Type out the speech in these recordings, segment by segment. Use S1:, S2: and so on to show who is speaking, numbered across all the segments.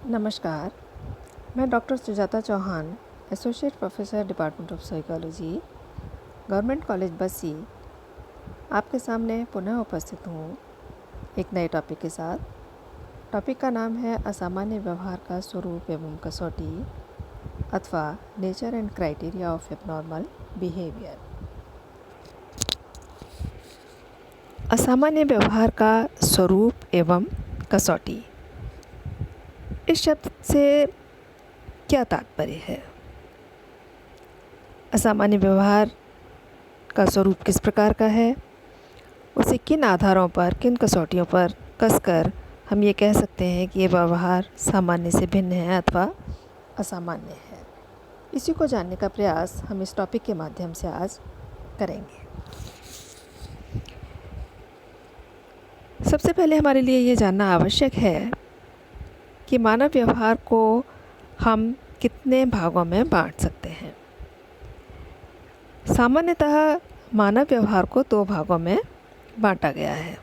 S1: नमस्कार, मैं doctor Sujata Chauhan, associate professor department of psychology, government college Bassi, आपके सामने पुनः उपस्थित हूँ एक नए टॉपिक के साथ। टॉपिक का नाम है असामान्य व्यवहार का स्वरूप एवं कसौटी अथवा nature and criteria of abnormal behaviour. असामान्य व्यवहार का स्वरूप एवं कसौटी, इस शब्द से क्या तात्पर्य है? असामान्य व्यवहार का स्वरूप किस प्रकार का है? उसे किन आधारों पर, किन कसौटियों पर कसकर हम ये कह सकते हैं कि ये व्यवहार सामान्य से भिन्न है अथवा असामान्य है? इसी को जानने का प्रयास हम इस टॉपिक के माध्यम से आज करेंगे। सबसे पहले हमारे लिए ये जानना आवश्यक है कि मानव व्यवहार को हम कितने भागों में बांट सकते हैं। सामान्यतः मानव व्यवहार को दो भागों में बांटा गया है।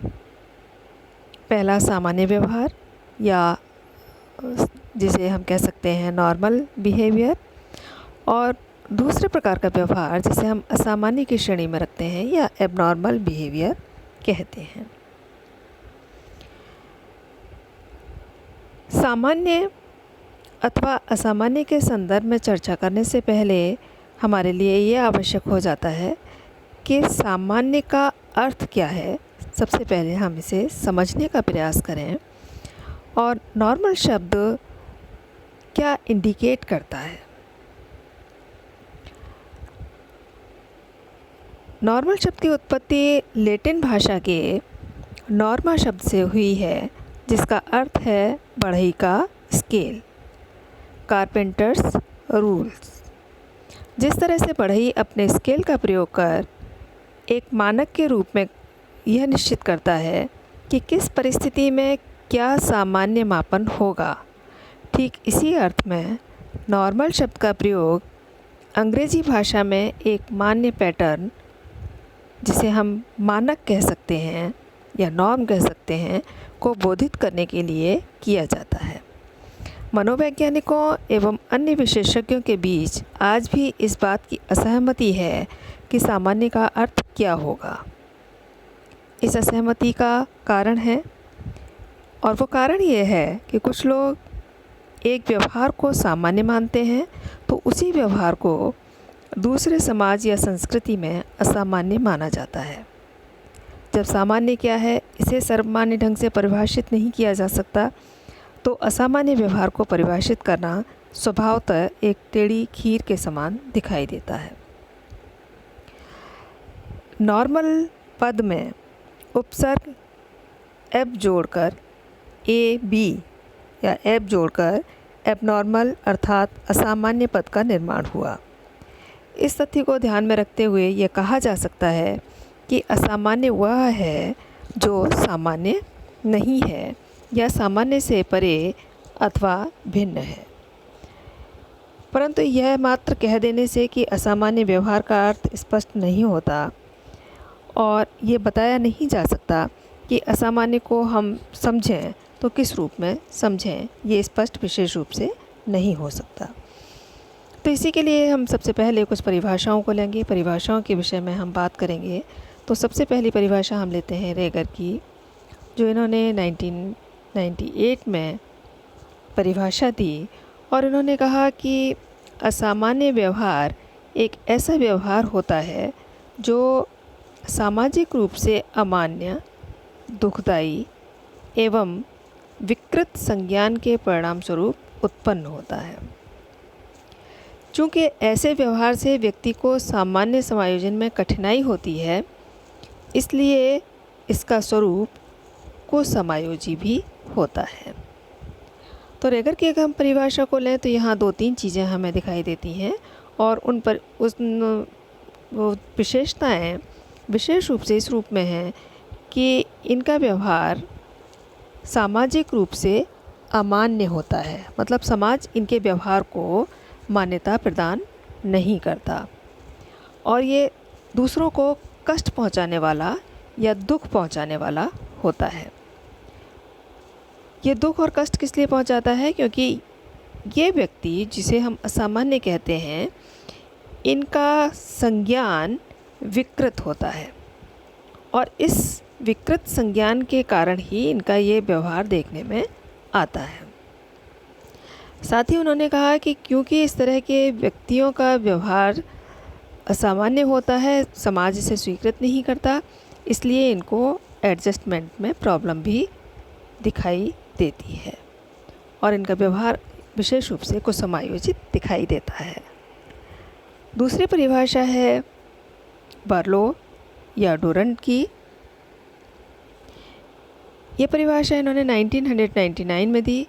S1: पहला सामान्य व्यवहार या जिसे हम कह सकते हैं नॉर्मल बिहेवियर, और दूसरे प्रकार का व्यवहार जिसे हम असामान्य की श्रेणी में रखते हैं या एबनॉर्मल बिहेवियर कहते हैं। सामान्य अथवा असामान्य के संदर्भ में चर्चा करने से पहले हमारे लिए ये आवश्यक हो जाता है कि सामान्य का अर्थ क्या है। सबसे पहले हम इसे समझने का प्रयास करें और नॉर्मल शब्द क्या इंडिकेट करता है। नॉर्मल शब्द की उत्पत्ति लैटिन भाषा के नॉर्मा शब्द से हुई है, जिसका अर्थ है बढ़ई का स्केल, कारपेंटर्स रूल्स। जिस तरह से बढ़ई अपने स्केल का प्रयोग कर एक मानक के रूप में यह निश्चित करता है कि किस परिस्थिति में क्या सामान्य मापन होगा, ठीक इसी अर्थ में नॉर्मल शब्द का प्रयोग अंग्रेजी भाषा में एक मान्य पैटर्न, जिसे हम मानक कह सकते हैं या नॉर्म कह सकते हैं, को बोधित करने के लिए किया जाता है। मनोवैज्ञानिकों एवं अन्य विशेषज्ञों के बीच आज भी इस बात की असहमति है कि सामान्य का अर्थ क्या होगा। इस असहमति का कारण है, और वो कारण ये है कि कुछ लोग एक व्यवहार को सामान्य मानते हैं तो उसी व्यवहार को दूसरे समाज या संस्कृति में असामान्य माना जाता है। जब सामान्य क्या है इसे सर्वमान्य ढंग से परिभाषित नहीं किया जा सकता, तो असामान्य व्यवहार को परिभाषित करना स्वभावतः एक टेढ़ी खीर के समान दिखाई देता है। नॉर्मल पद में उपसर्ग एब जोड़कर ए बी या एब जोड़कर एबनॉर्मल अर्थात असामान्य पद का निर्माण हुआ। इस तथ्य को ध्यान में रखते हुए यह कहा जा सकता है कि असामान्य वह है जो सामान्य नहीं है या सामान्य से परे अथवा भिन्न है। परंतु यह मात्र कह देने से कि असामान्य व्यवहार का अर्थ स्पष्ट नहीं होता, और ये बताया नहीं जा सकता कि असामान्य को हम समझें तो किस रूप में समझें, ये स्पष्ट विशेष रूप से नहीं हो सकता। तो इसी के लिए हम सबसे पहले कुछ परिभाषाओं को लेंगे। परिभाषाओं के विषय में हम बात करेंगे। तो सबसे पहली परिभाषा हम लेते हैं रेगर की, जो इन्होंने 1998 में परिभाषा दी, और इन्होंने कहा कि असामान्य व्यवहार एक ऐसा व्यवहार होता है जो सामाजिक रूप से अमान्य, दुखदायी एवं विकृत संज्ञान के परिणाम स्वरूप उत्पन्न होता है। चूँकि ऐसे व्यवहार से व्यक्ति को सामान्य समायोजन में कठिनाई होती है, इसलिए इसका स्वरूप कुसमायोजी भी होता है। तो रेगर की अगर हम परिभाषा को लें तो यहाँ दो तीन चीज़ें हमें दिखाई देती हैं, और उन पर वो विशेषताएँ विशेष रूप से इस रूप में हैं कि इनका व्यवहार सामाजिक रूप से अमान्य होता है, मतलब समाज इनके व्यवहार को मान्यता प्रदान नहीं करता, और ये दूसरों को कष्ट पहुंचाने वाला या दुख पहुंचाने वाला होता है। ये दुख और कष्ट किस लिए पहुंचाता है? क्योंकि ये व्यक्ति जिसे हम असामान्य कहते हैं, इनका संज्ञान विकृत होता है और इस विकृत संज्ञान के कारण ही इनका ये व्यवहार देखने में आता है। साथ ही उन्होंने कहा कि क्योंकि इस तरह के व्यक्तियों का व्यवहार असामान्य होता है, समाज इसे स्वीकृत नहीं करता, इसलिए इनको एडजस्टमेंट में प्रॉब्लम भी दिखाई देती है और इनका व्यवहार विशेष रूप से कुछ समायोजित दिखाई देता है। दूसरी परिभाषा है बार्लो या डुरंट की। ये परिभाषा इन्होंने 1999 में दी।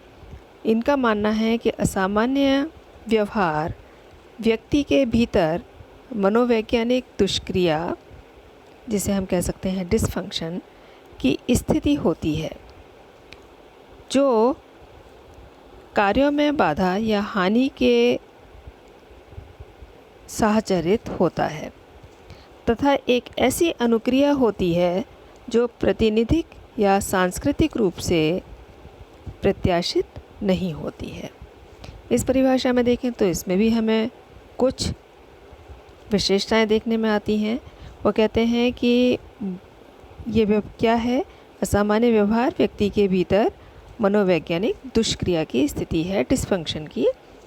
S1: इनका मानना है कि असामान्य व्यवहार व्यक्ति के भीतर मनोवैज्ञानिक दुष्क्रिया, जिसे हम कह सकते हैं डिसफंक्शन, की स्थिति होती है जो कार्यों में बाधा या हानि के साहचरित होता है तथा एक ऐसी अनुक्रिया होती है जो प्रातिनिधिक या सांस्कृतिक रूप से प्रत्याशित नहीं होती है। इस परिभाषा में देखें तो इसमें भी हमें कुछ विशेषताएं देखने में आती हैं। वो कहते हैं कि ये क्या है? असामान्य व्यवहार व्यक्ति के भीतर मनोवैज्ञानिक दुष्क्रिया की स्थिति है, डिसफंक्शन की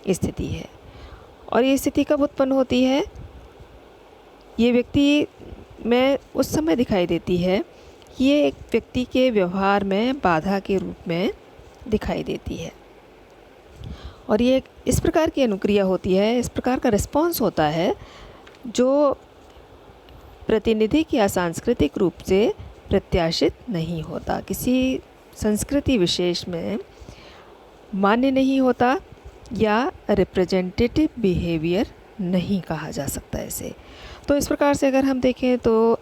S1: स्थिति है। और ये स्थिति कब उत्पन्न होती है? ये व्यक्ति में उस समय दिखाई देती है कि ये एक व्यक्ति के व्यवहार में बाधा के रूप में दिखाई देती है और ये इस प्रकार की अनुक्रिया होती है, इस प्रकार का रिस्पॉन्स होता है जो प्रातिनिधिक या सांस्कृतिक रूप से प्रत्याशित नहीं होता, किसी संस्कृति विशेष में मान्य नहीं होता या रिप्रेजेंटेटिव बिहेवियर नहीं कहा जा सकता इसे। तो इस प्रकार से अगर हम देखें तो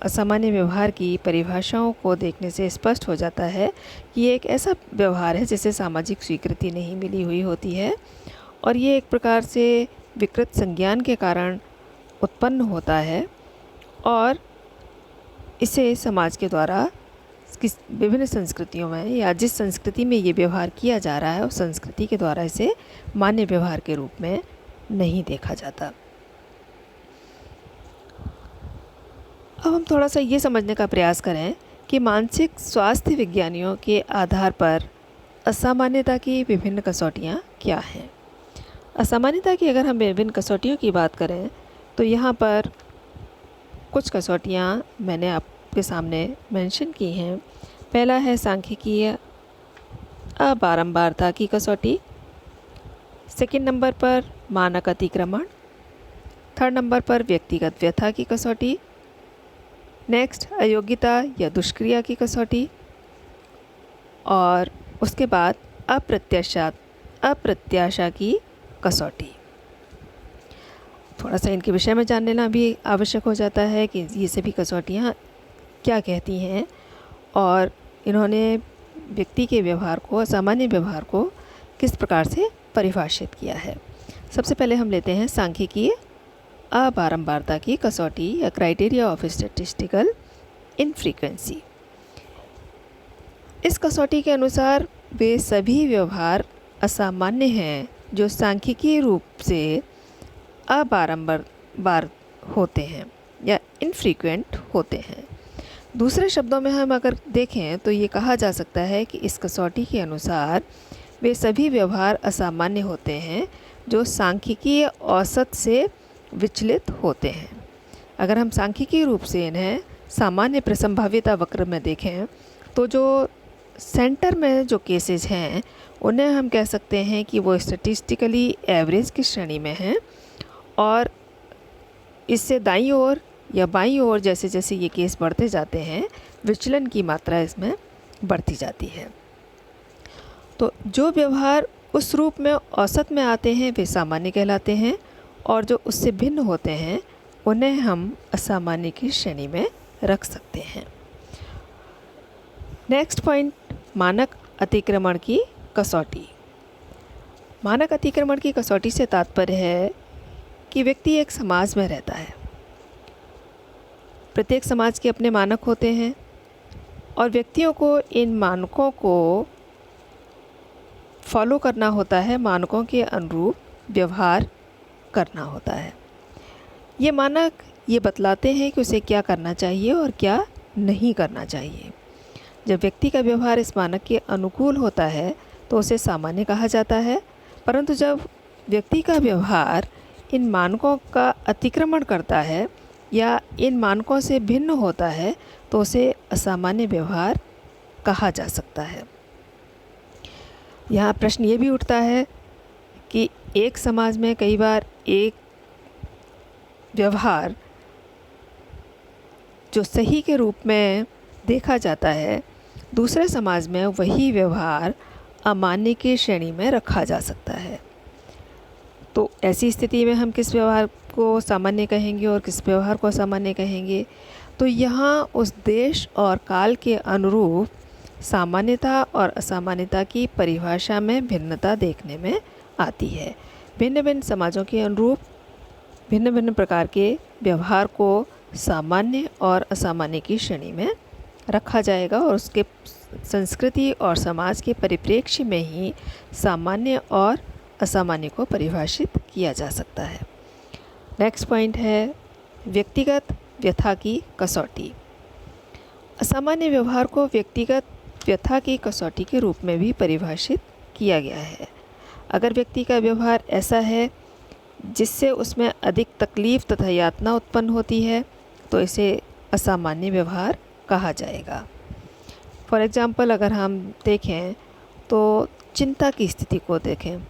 S1: असामान्य व्यवहार की परिभाषाओं को देखने से स्पष्ट हो जाता है कि ये एक ऐसा व्यवहार है जिसे सामाजिक स्वीकृति नहीं मिली हुई होती है और ये एक प्रकार से विकृत संज्ञान के कारण उत्पन्न होता है और इसे समाज के द्वारा विभिन्न संस्कृतियों में या जिस संस्कृति में ये व्यवहार किया जा रहा है उस संस्कृति के द्वारा इसे मान्य व्यवहार के रूप में नहीं देखा जाता। अब हम थोड़ा सा ये समझने का प्रयास करें कि मानसिक स्वास्थ्य विज्ञानियों के आधार पर असामान्यता की विभिन्न कसौटियाँ क्या हैं। असामान्यता की अगर हम विभिन्न कसौटियों की बात करें तो यहाँ पर कुछ कसौटियाँ मैंने आपके सामने मेंशन की हैं। पहला है सांख्यिकीय अबारंबारता की कसौटी, सेकंड नंबर पर मानक अतिक्रमण, थर्ड नंबर पर व्यक्तिगत व्यथा की कसौटी, नेक्स्ट अयोग्यता या दुष्क्रिया की कसौटी और उसके बाद अप्रत्याशा की कसौटी। थोड़ा सा इनके विषय में जान लेना भी आवश्यक हो जाता है कि ये सभी कसौटियाँ क्या कहती हैं और इन्होंने व्यक्ति के व्यवहार को, असामान्य व्यवहार को किस प्रकार से परिभाषित किया है। सबसे पहले हम लेते हैं सांख्यिकीय अबारंबारता की कसौटी या क्राइटेरिया ऑफ स्टैटिस्टिकल इनफ्रीक्वेंसी। इस कसौटी के अनुसार वे सभी व्यवहार असामान्य हैं जो सांख्यिकीय रूप से अबारंबार होते हैं या इनफ्रीक्वेंट होते हैं। दूसरे शब्दों में हम अगर देखें तो ये कहा जा सकता है कि इस कसौटी के अनुसार वे सभी व्यवहार असामान्य होते हैं जो सांख्यिकीय औसत से विचलित होते हैं। अगर हम सांख्यिकीय रूप से इन्हें सामान्य प्रसंभाव्यता वक्र में देखें तो जो सेंटर में जो केसेस हैं उन्हें हम कह सकते हैं कि वो स्टैटिस्टिकली एवरेज की श्रेणी में हैं और इससे दाईं ओर या बाईं ओर जैसे जैसे ये केस बढ़ते जाते हैं विचलन की मात्रा इसमें बढ़ती जाती है। तो जो व्यवहार उस रूप में औसत में आते हैं वे सामान्य कहलाते हैं और जो उससे भिन्न होते हैं उन्हें हम असामान्य की श्रेणी में रख सकते हैं। नेक्स्ट पॉइंट, मानक अतिक्रमण की कसौटी। मानक अतिक्रमण की कसौटी से तात्पर्य है कि व्यक्ति एक समाज में रहता है। प्रत्येक समाज के अपने मानक होते हैं और व्यक्तियों को इन मानकों को फॉलो करना होता है, मानकों के अनुरूप व्यवहार करना होता है। ये मानक ये बतलाते हैं कि उसे क्या करना चाहिए और क्या नहीं करना चाहिए। जब व्यक्ति का व्यवहार इस मानक के अनुकूल होता है तो उसे सामान्य कहा जाता है, परंतु जब व्यक्ति का व्यवहार इन मानकों का अतिक्रमण करता है या इन मानकों से भिन्न होता है तो उसे असामान्य व्यवहार कहा जा सकता है। यहाँ प्रश्न ये भी उठता है कि एक समाज में कई बार एक व्यवहार जो सही के रूप में देखा जाता है, दूसरे समाज में वही व्यवहार अमान्य की श्रेणी में रखा जा सकता है। तो ऐसी स्थिति में हम किस व्यवहार को सामान्य कहेंगे और किस व्यवहार को असामान्य कहेंगे? तो यहाँ उस देश और काल के अनुरूप सामान्यता और असामान्यता की परिभाषा में भिन्नता देखने में आती है। भिन्न भिन्न समाजों के अनुरूप भिन्न भिन्न प्रकार के व्यवहार को सामान्य और असामान्य की श्रेणी में रखा जाएगा और उसके संस्कृति और समाज के परिप्रेक्ष्य में ही सामान्य और असामान्य को परिभाषित किया जा सकता है। नेक्स्ट पॉइंट है व्यक्तिगत व्यथा की कसौटी। असामान्य व्यवहार को व्यक्तिगत व्यथा की कसौटी के रूप में भी परिभाषित किया गया है। अगर व्यक्ति का व्यवहार ऐसा है जिससे उसमें अधिक तकलीफ़ तथा यातना उत्पन्न होती है तो इसे असामान्य व्यवहार कहा जाएगा। फॉर एग्ज़ाम्पल अगर हम देखें तो चिंता की स्थिति को देखें,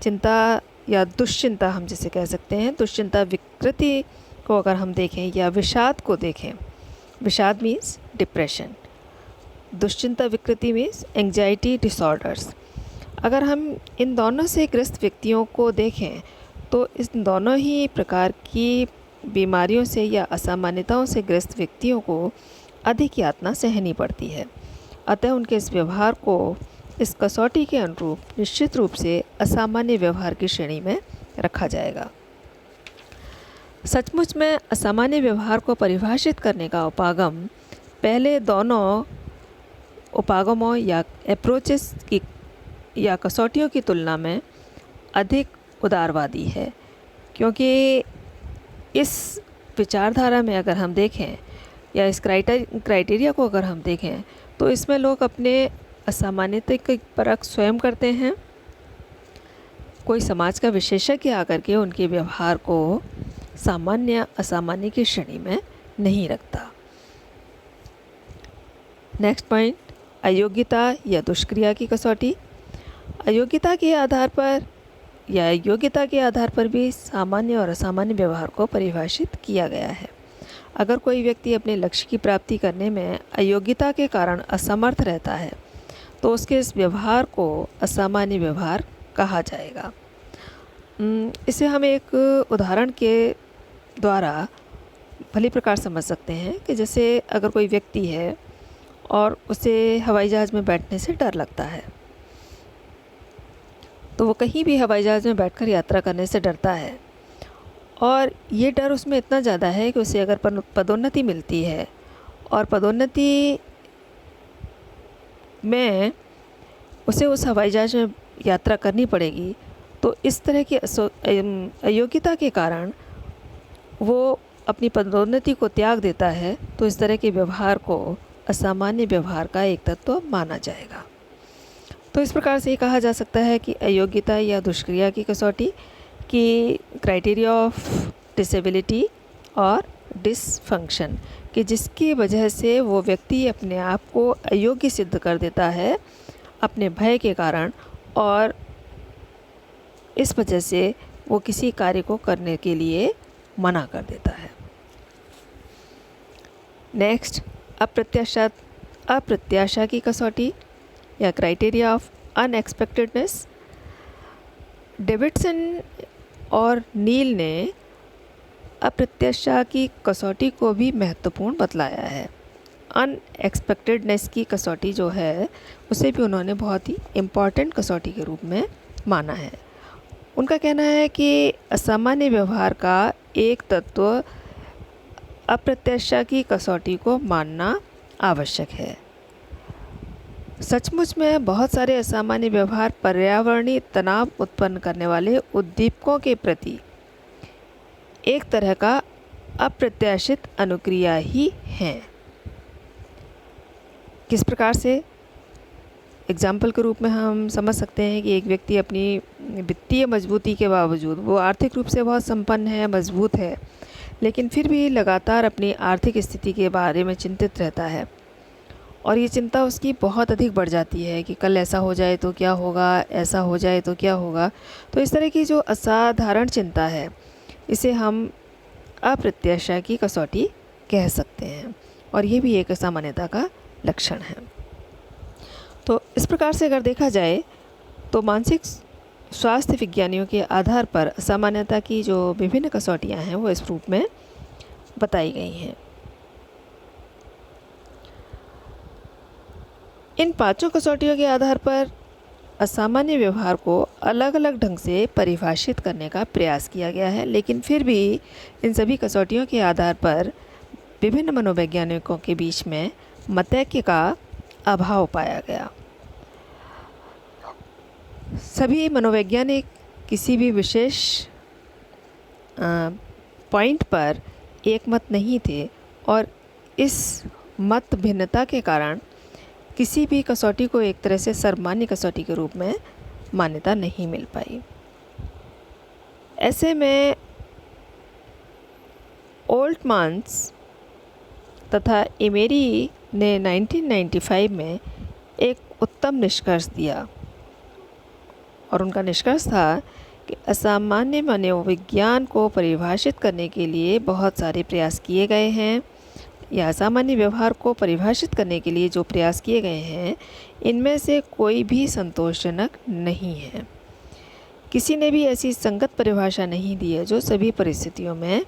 S1: चिंता या दुश्चिंता हम जिसे कह सकते हैं, दुश्चिंता विकृति को अगर हम देखें या विषाद को देखें, विषाद मीन्स डिप्रेशन, दुश्चिंता विकृति मीन्स एंग्जाइटी डिसऑर्डर्स। अगर हम इन दोनों से ग्रस्त व्यक्तियों को देखें तो इस दोनों ही प्रकार की बीमारियों से या असामान्यताओं से ग्रस्त व्यक्तियों को अधिक यातना सहनी पड़ती है। अतः उनके इस व्यवहार को इस कसौटी के अनुरूप निश्चित रूप से असामान्य व्यवहार की श्रेणी में रखा जाएगा। सचमुच में असामान्य व्यवहार को परिभाषित करने का उपागम पहले दोनों उपागमों या अप्रोचेस की या कसौटियों की तुलना में अधिक उदारवादी है, क्योंकि इस विचारधारा में अगर हम देखें या इस क्राइटेरिया को अगर हम देखें तो इसमें लोग अपने असामान्यता की परख स्वयं करते हैं। कोई समाज का विशेषज्ञ आकर के उनके व्यवहार को सामान्य असामान्य की श्रेणी में नहीं रखता। नेक्स्ट पॉइंट अयोग्यता या दुष्क्रिया की कसौटी। अयोग्यता के आधार पर या योग्यता के आधार पर भी सामान्य और असामान्य व्यवहार को परिभाषित किया गया है। अगर कोई व्यक्ति अपने लक्ष्य की प्राप्ति करने में अयोग्यता के कारण असमर्थ रहता है तो उसके इस व्यवहार को असामान्य व्यवहार कहा जाएगा। इसे हम एक उदाहरण के द्वारा भली प्रकार समझ सकते हैं कि जैसे अगर कोई व्यक्ति है और उसे हवाई जहाज़ में बैठने से डर लगता है, तो वो कहीं भी हवाई जहाज़ में बैठकर यात्रा करने से डरता है और ये डर उसमें इतना ज़्यादा है कि उसे अगर पदोन्नति मिलती है और पदोन्नति में उसे उस हवाई जहाज़ में यात्रा करनी पड़ेगी, तो इस तरह की अयोग्यता के कारण वो अपनी पदोन्नति को त्याग देता है, तो इस तरह के व्यवहार को असामान्य व्यवहार का एक तत्व माना जाएगा। तो इस प्रकार से ये कहा जा सकता है कि अयोग्यता या दुष्क्रिया की कसौटी की क्राइटेरिया ऑफ डिसेबिलिटी और डिसफंक्शन कि जिसकी वजह से वो व्यक्ति अपने आप को अयोग्य सिद्ध कर देता है अपने भय के कारण, और इस वजह से वो किसी कार्य को करने के लिए मना कर देता है। नेक्स्ट अप्रत्याशा की कसौटी या क्राइटेरिया ऑफ अनएक्सपेक्टेडनेस। डेविडसन और नील ने अप्रत्याशा की कसौटी को भी महत्वपूर्ण बतलाया है। अनएक्सपेक्टेडनेस की कसौटी जो है उसे भी उन्होंने बहुत ही इम्पॉर्टेंट कसौटी के रूप में माना है। उनका कहना है कि असामान्य व्यवहार का एक तत्व अप्रत्याशा की कसौटी को मानना आवश्यक है। सचमुच में बहुत सारे असामान्य व्यवहार पर्यावरणीय तनाव उत्पन्न करने वाले उद्दीपकों के प्रति एक तरह का अप्रत्याशित अनुक्रिया ही हैं। किस प्रकार से? एग्जाम्पल के रूप में हम समझ सकते हैं कि एक व्यक्ति अपनी वित्तीय मजबूती के बावजूद, वो आर्थिक रूप से बहुत संपन्न है, मजबूत है, लेकिन फिर भी लगातार अपनी आर्थिक स्थिति के बारे में चिंतित रहता है और ये चिंता उसकी बहुत अधिक बढ़ जाती है कि कल ऐसा हो जाए तो क्या होगा, ऐसा हो जाए तो क्या होगा। तो इस तरह की जो असाधारण चिंता है, इसे हम अप्रत्याशा की कसौटी कह सकते हैं और ये भी एक असामान्यता का लक्षण है। तो इस प्रकार से अगर देखा जाए तो मानसिक स्वास्थ्य विज्ञानियों के आधार पर असामान्यता की जो विभिन्न कसौटियां हैं वो इस रूप में बताई गई हैं। इन पांचों कसौटियों के आधार पर असामान्य व्यवहार को अलग अलग ढंग से परिभाषित करने का प्रयास किया गया है, लेकिन फिर भी इन सभी कसौटियों के आधार पर विभिन्न मनोवैज्ञानिकों के बीच में मतैक्य का अभाव पाया गया। सभी मनोवैज्ञानिक किसी भी विशेष पॉइंट पर एक मत नहीं थे और इस मत भिन्नता के कारण किसी भी कसौटी को एक तरह से सर्वमान्य कसौटी के रूप में मान्यता नहीं मिल पाई। ऐसे में ओल्टमान्स तथा एमेरी ने 1995 में एक उत्तम निष्कर्ष दिया और उनका निष्कर्ष था कि असामान्य मनोविज्ञान को परिभाषित करने के लिए बहुत सारे प्रयास किए गए हैं, या असामान्य व्यवहार को परिभाषित करने के लिए जो प्रयास किए गए हैं, इनमें से कोई भी संतोषजनक नहीं है। किसी ने भी ऐसी संगत परिभाषा नहीं दी है जो सभी परिस्थितियों में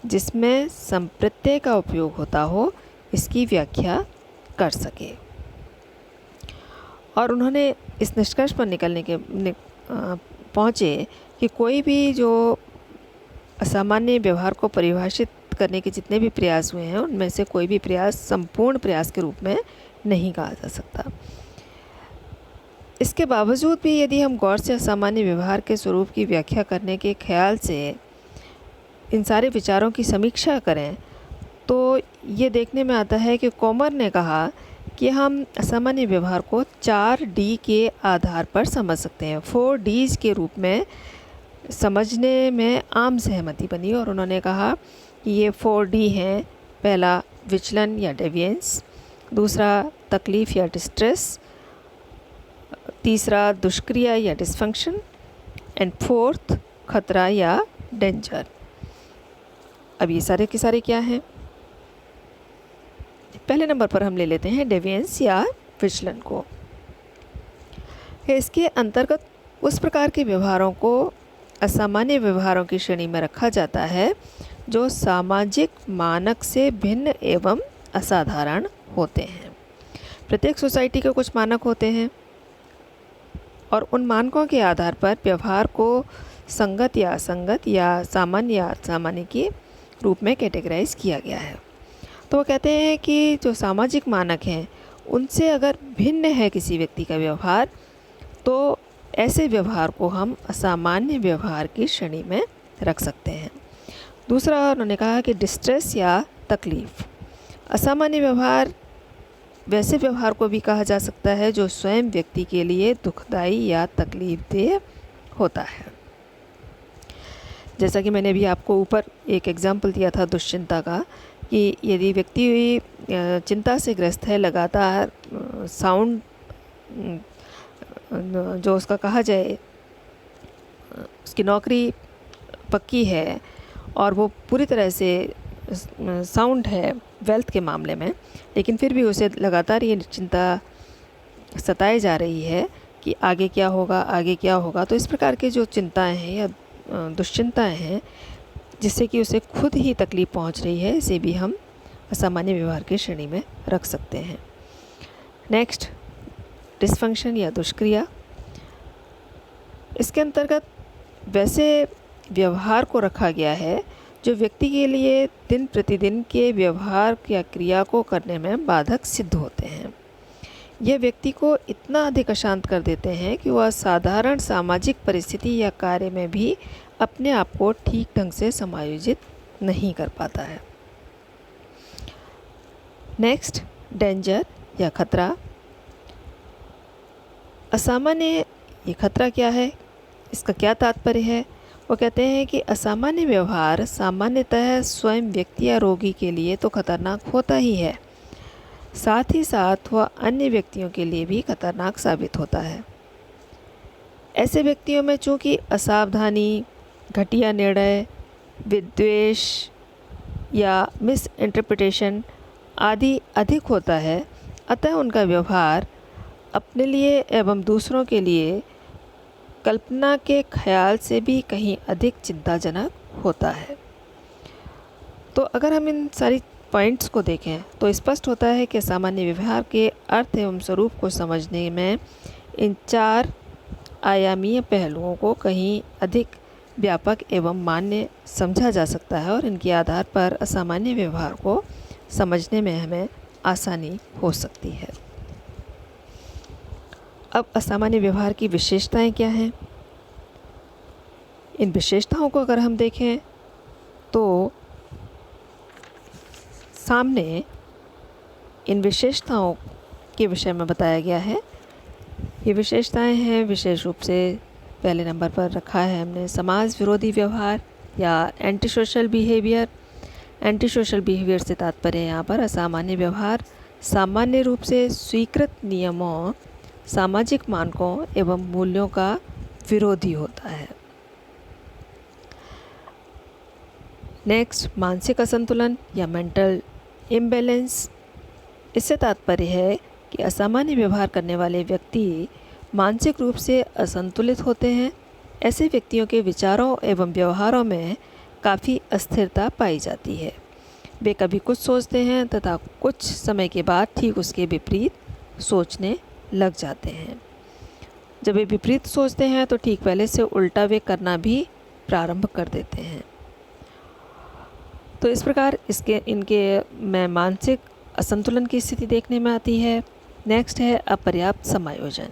S1: जिसमें संप्रत्यय का उपयोग होता हो इसकी व्याख्या कर सके। और उन्होंने इस निष्कर्ष पर पहुँचे कि कोई भी जो असामान्य व्यवहार को परिभाषित करने के जितने भी प्रयास हुए हैं, उनमें से कोई भी प्रयास संपूर्ण प्रयास के रूप में नहीं कहा जा सकता। इसके बावजूद भी यदि हम गौर से असामान्य व्यवहार के स्वरूप की व्याख्या करने के ख्याल से इन सारे विचारों की समीक्षा करें तो ये देखने में आता है कि कॉमर ने कहा कि हम असामान्य व्यवहार को 4D के आधार पर समझ सकते हैं। 4Ds के रूप में समझने में आम सहमति बनी और उन्होंने कहा कि ये 4D हैं। पहला विचलन या डेविएंस, दूसरा तकलीफ़ या डिस्ट्रेस, तीसरा दुष्क्रिया या डिसफंक्शन एंड फोर्थ खतरा या डेंजर। अब ये सारे के सारे क्या हैं? पहले नंबर पर हम ले लेते हैं डेविएंस या विचलन को। इसके अंतर्गत उस प्रकार के व्यवहारों को असामान्य व्यवहारों की श्रेणी में रखा जाता है जो सामाजिक मानक से भिन्न एवं असाधारण होते हैं। प्रत्येक सोसाइटी के कुछ मानक होते हैं और उन मानकों के आधार पर व्यवहार को संगत या असंगत या असामान्य के रूप में कैटेगराइज किया गया है। तो वो कहते हैं कि जो सामाजिक मानक हैं उनसे अगर भिन्न है किसी व्यक्ति का व्यवहार तो ऐसे व्यवहार को हम असामान्य व्यवहार की श्रेणी में रख सकते हैं। दूसरा उन्होंने कहा कि डिस्ट्रेस या तकलीफ़। असामान्य व्यवहार वैसे व्यवहार को भी कहा जा सकता है जो स्वयं व्यक्ति के लिए दुखदाई या तकलीफ़देह होता है। जैसा कि मैंने अभी आपको ऊपर एक एग्जाम्पल दिया था दुश्चिंता का, कि यदि व्यक्ति चिंता से ग्रस्त है, लगातार साउंड जो उसका कहा जाए उसकी नौकरी पक्की है और वो पूरी तरह से साउंड है वेल्थ के मामले में, लेकिन फिर भी उसे लगातार ये चिंता सताए जा रही है कि आगे क्या होगा, आगे क्या होगा। तो इस प्रकार के जो चिंताएं हैं या दुश्चिंताएं हैं जिससे कि उसे खुद ही तकलीफ़ पहुंच रही है, इसे भी हम असामान्य व्यवहार की श्रेणी में रख सकते हैं। नेक्स्ट, डिसफंक्शन या दुष्क्रिया। इसके अंतर्गत वैसे व्यवहार को रखा गया है जो व्यक्ति के लिए दिन प्रतिदिन के व्यवहार या क्रिया को करने में बाधक सिद्ध होते हैं। यह व्यक्ति को इतना अधिक अशांत कर देते हैं कि वह साधारण सामाजिक परिस्थिति या कार्य में भी अपने आप को ठीक ढंग से समायोजित नहीं कर पाता है। नेक्स्ट, डेंजर या खतरा। असामान्य, ये खतरा क्या है, इसका क्या तात्पर्य है? वो कहते हैं कि असामान्य व्यवहार सामान्यतः स्वयं व्यक्ति या रोगी के लिए तो खतरनाक होता ही है, साथ ही साथ वह अन्य व्यक्तियों के लिए भी खतरनाक साबित होता है। ऐसे व्यक्तियों में चूँकि असावधानी, घटिया निर्णय, विद्वेष या मिस इंटरप्रिटेशन आदि अधिक होता है, अतः उनका व्यवहार अपने लिए एवं दूसरों के लिए कल्पना के ख्याल से भी कहीं अधिक चिंताजनक होता है। तो अगर हम इन सारी पॉइंट्स को देखें तो स्पष्ट होता है कि सामान्य व्यवहार के अर्थ एवं स्वरूप को समझने में इन 4 आयामीय पहलुओं को कहीं अधिक व्यापक एवं मान्य समझा जा सकता है और इनके आधार पर असामान्य व्यवहार को समझने में हमें आसानी हो सकती है। अब असामान्य व्यवहार की विशेषताएं क्या हैं? इन विशेषताओं को अगर हम देखें तो सामने इन विशेषताओं के विषय में बताया गया है। ये विशेषताएं हैं, विशेष रूप से पहले नंबर पर रखा है हमने समाज विरोधी व्यवहार या anti social behaviour. Anti social behaviour से तात्पर्य यहाँ पर असामान्य व्यवहार सामान्य रूप से स्वीकृत नियमों, सामाजिक मानकों एवं मूल्यों का विरोधी होता है। नेक्स्ट, मानसिक असंतुलन या मेंटल इम्बैलेंस। इससे तात्पर्य है कि असामान्य व्यवहार करने वाले व्यक्ति मानसिक रूप से असंतुलित होते हैं। ऐसे व्यक्तियों के विचारों एवं व्यवहारों में काफ़ी अस्थिरता पाई जाती है। वे कभी कुछ सोचते हैं तथा कुछ समय के बाद ठीक उसके विपरीत सोचने लग जाते हैं। जब वे विपरीत सोचते हैं तो ठीक पहले से उल्टा वे करना भी प्रारंभ कर देते हैं। तो इस प्रकार इनके में मानसिक असंतुलन की स्थिति देखने में आती है। नेक्स्ट है अपर्याप्त समायोजन।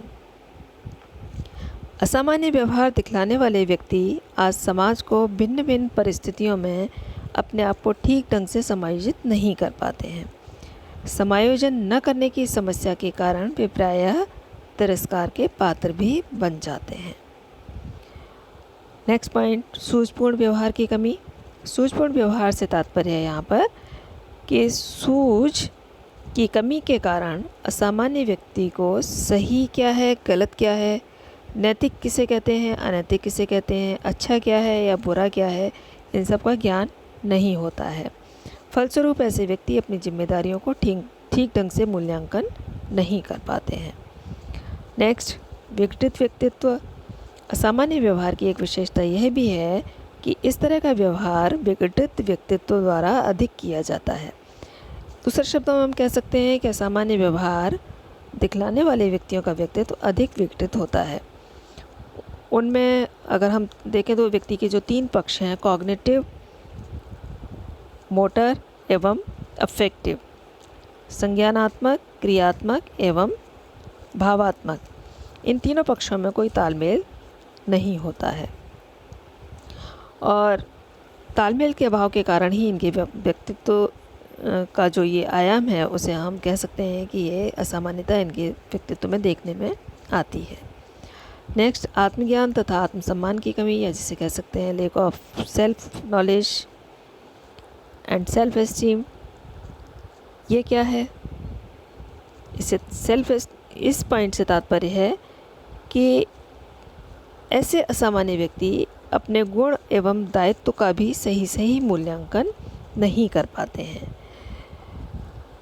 S1: असामान्य व्यवहार दिखलाने वाले व्यक्ति आज समाज को भिन्न भिन्न परिस्थितियों में अपने आप को ठीक ढंग से समायोजित नहीं कर पाते हैं। समायोजन न करने की समस्या के कारण वे प्रायः तिरस्कार के पात्र भी बन जाते हैं। नेक्स्ट पॉइंट, सूझबूझ व्यवहार की कमी। सूझबूझ व्यवहार से तात्पर्य है यहाँ पर कि सूझ की कमी के कारण असामान्य व्यक्ति को सही क्या है, गलत क्या है, नैतिक किसे कहते हैं, अनैतिक किसे कहते हैं, अच्छा क्या है या बुरा क्या है, इन सब का ज्ञान नहीं होता है। फलस्वरूप ऐसे व्यक्ति अपनी जिम्मेदारियों को ठीक ढंग से मूल्यांकन नहीं कर पाते हैं। नेक्स्ट, विघटित व्यक्तित्व। असामान्य व्यवहार की एक विशेषता यह भी है कि इस तरह का व्यवहार विघटित व्यक्तित्व द्वारा अधिक किया जाता है। दूसरे शब्दों में हम कह सकते हैं कि असामान्य व्यवहार दिखलाने वाले व्यक्तियों का व्यक्तित्व अधिक विघटित होता है। उनमें अगर हम देखें तो व्यक्ति के जो 3 पक्ष हैं, कॉग्निटिव, मोटर एवं अफेक्टिव, संज्ञानात्मक, क्रियात्मक एवं भावात्मक, इन तीनों पक्षों में कोई तालमेल नहीं होता है और तालमेल के अभाव के कारण ही इनके व्यक्तित्व का जो ये आयाम है उसे हम कह सकते हैं कि ये असामान्यता इनके व्यक्तित्व में देखने में आती है। नेक्स्ट, आत्मज्ञान तथा आत्मसम्मान की कमी, या जिसे कह सकते हैं lack of self knowledge and self esteem. ये क्या है? इस पॉइंट से तात्पर्य है कि ऐसे असामान्य व्यक्ति अपने गुण एवं दायित्व का भी सही मूल्यांकन नहीं कर पाते हैं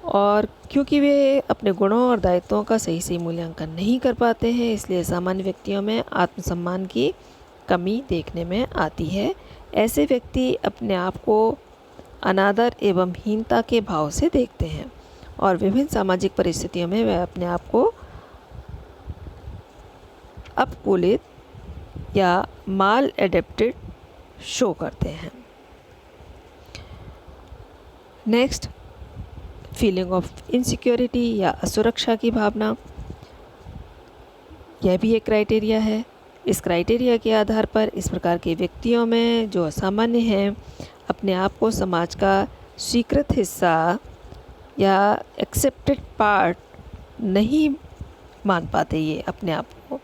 S1: और क्योंकि वे अपने गुणों और दायित्वों का सही मूल्यांकन नहीं कर पाते हैं, इसलिए सामान्य व्यक्तियों में आत्मसम्मान की कमी देखने में आती है। ऐसे व्यक्ति अपने आप को अनादर एवं हीनता के भाव से देखते हैं और विभिन्न सामाजिक परिस्थितियों में वे अपने आप को अपकुलित या माल एडेप्टेड शो करते हैं। नेक्स्ट, फीलिंग ऑफ इनसिक्योरिटी या असुरक्षा की भावना। यह भी एक क्राइटेरिया है। इस क्राइटेरिया के आधार पर इस प्रकार के व्यक्तियों में जो असामान्य हैं अपने आप को समाज का स्वीकृत हिस्सा या एक्सेप्टेड पार्ट नहीं मान पाते ये अपने आप को,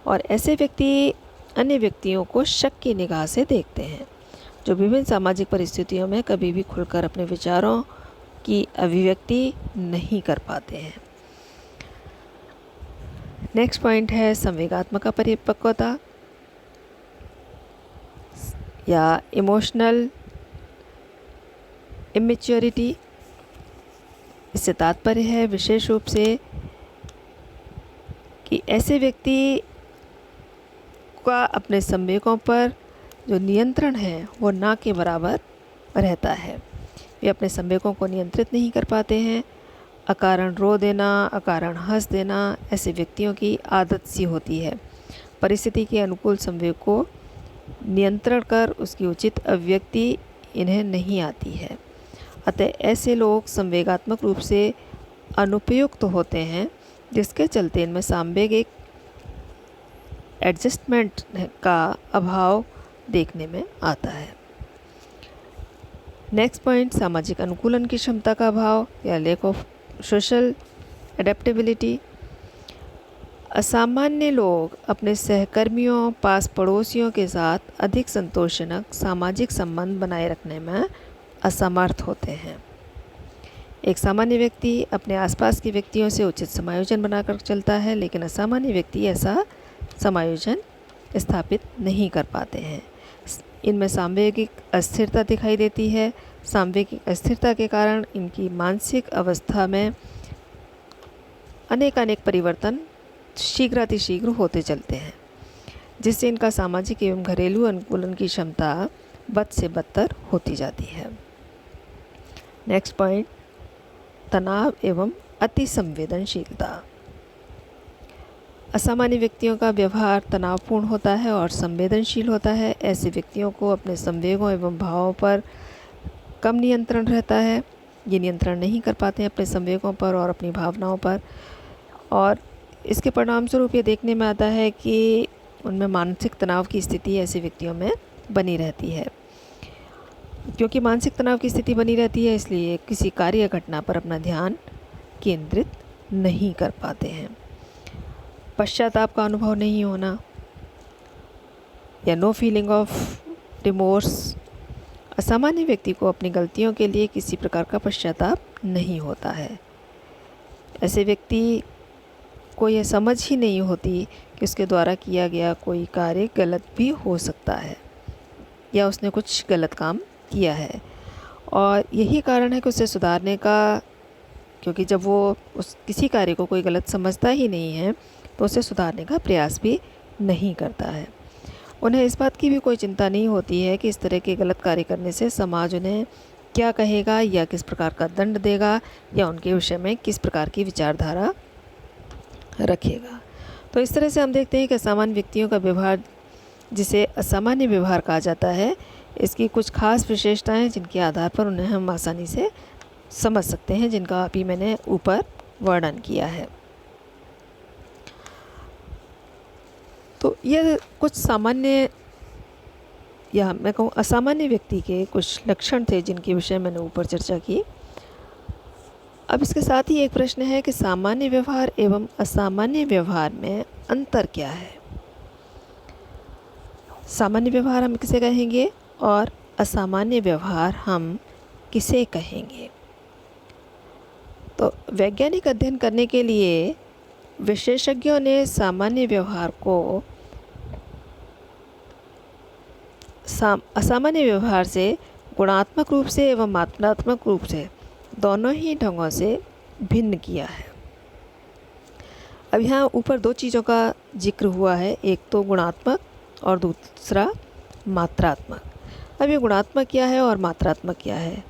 S1: और ऐसे व्यक्ति अन्य व्यक्तियों को शक की निगाह से देखते हैं, जो विभिन्न सामाजिक परिस्थितियों में कभी भी खुलकर अपने विचारों की अभिव्यक्ति नहीं कर पाते हैं। नेक्स्ट पॉइंट है संवेगात्मक अपरिपक्वता या इमोशनल इमेच्योरिटी। इससे तात्पर्य है विशेष रूप से कि ऐसे व्यक्ति का अपने संवेगों पर जो नियंत्रण है वो ना के बराबर रहता है। वे अपने संवेगों को नियंत्रित नहीं कर पाते हैं। अकारण रो देना, अकारण हंस देना ऐसे व्यक्तियों की आदत सी होती है। परिस्थिति के अनुकूल संवेग को नियंत्रण कर उसकी उचित अभिव्यक्ति इन्हें नहीं आती है। अतः ऐसे लोग संवेगात्मक रूप से अनुपयुक्त होते हैं, जिसके चलते इनमें सांवेगिक एडजस्टमेंट का अभाव देखने में आता है। नेक्स्ट पॉइंट सामाजिक अनुकूलन की क्षमता का अभाव या लेक ऑफ सोशल एडेप्टेबिलिटी। असामान्य लोग अपने सहकर्मियों, पास पड़ोसियों के साथ अधिक संतोषजनक सामाजिक संबंध बनाए रखने में असमर्थ होते हैं। एक सामान्य व्यक्ति अपने आसपास के व्यक्तियों से उचित समायोजन बनाकर चलता है, लेकिन असामान्य व्यक्ति ऐसा समायोजन स्थापित नहीं कर पाते हैं। इनमें सांवेगिक अस्थिरता दिखाई देती है। सांवेगिक अस्थिरता के कारण इनकी मानसिक अवस्था में अनेकानेक परिवर्तन शीघ्रातिशीघ्र होते चलते हैं, जिससे इनका सामाजिक एवं घरेलू अनुकूलन की क्षमता बद से बदतर होती जाती है। नेक्स्ट पॉइंट तनाव एवं अति संवेदनशीलता। असामान्य व्यक्तियों का व्यवहार तनावपूर्ण होता है और संवेदनशील होता है। ऐसे व्यक्तियों को अपने संवेगों एवं भावों पर कम नियंत्रण रहता है। ये नियंत्रण नहीं कर पाते हैं अपने संवेगों पर और अपनी भावनाओं पर, और इसके परिणाम स्वरूप ये देखने में आता है कि उनमें मानसिक तनाव की स्थिति ऐसे व्यक्तियों में बनी रहती है। क्योंकि मानसिक तनाव की स्थिति बनी रहती है, इसलिए किसी कार्य घटना पर अपना ध्यान केंद्रित नहीं कर पाते हैं। पश्चाताप का अनुभव नहीं होना या नो फीलिंग ऑफ रिमोर्स। असामान्य व्यक्ति को अपनी गलतियों के लिए किसी प्रकार का पश्चाताप नहीं होता है। ऐसे व्यक्ति को यह समझ ही नहीं होती कि उसके द्वारा किया गया कोई कार्य गलत भी हो सकता है या उसने कुछ गलत काम किया है, और यही कारण है कि उसे सुधारने का, क्योंकि जब वो उस किसी कार्य को कोई गलत समझता ही नहीं है तो उसे सुधारने का प्रयास भी नहीं करता है। उन्हें इस बात की भी कोई चिंता नहीं होती है कि इस तरह के गलत कार्य करने से समाज उन्हें क्या कहेगा या किस प्रकार का दंड देगा या उनके विषय में किस प्रकार की विचारधारा रखेगा। तो इस तरह से हम देखते हैं कि असामान्य व्यक्तियों का व्यवहार, जिसे असामान्य व्यवहार कहा जाता है, इसकी कुछ खास विशेषताएं हैं जिनके आधार पर उन्हें हम आसानी से समझ सकते हैं, जिनका अभी मैंने ऊपर वर्णन किया है। तो ये कुछ सामान्य या मैं कहूँ असामान्य व्यक्ति के कुछ लक्षण थे जिनके विषय मैंने ऊपर चर्चा की। अब इसके साथ ही एक प्रश्न है कि सामान्य व्यवहार एवं असामान्य व्यवहार में अंतर क्या है। सामान्य व्यवहार हम किसे कहेंगे और असामान्य व्यवहार हम किसे कहेंगे। तो वैज्ञानिक अध्ययन करने के लिए विशेषज्ञों ने सामान्य व्यवहार को असामान्य व्यवहार से गुणात्मक रूप से एवं मात्रात्मक रूप से दोनों ही ढंगों से भिन्न किया है। अब यहाँ ऊपर दो चीज़ों का जिक्र हुआ है, एक तो गुणात्मक और दूसरा मात्रात्मक। अब ये गुणात्मक क्या है और मात्रात्मक क्या है,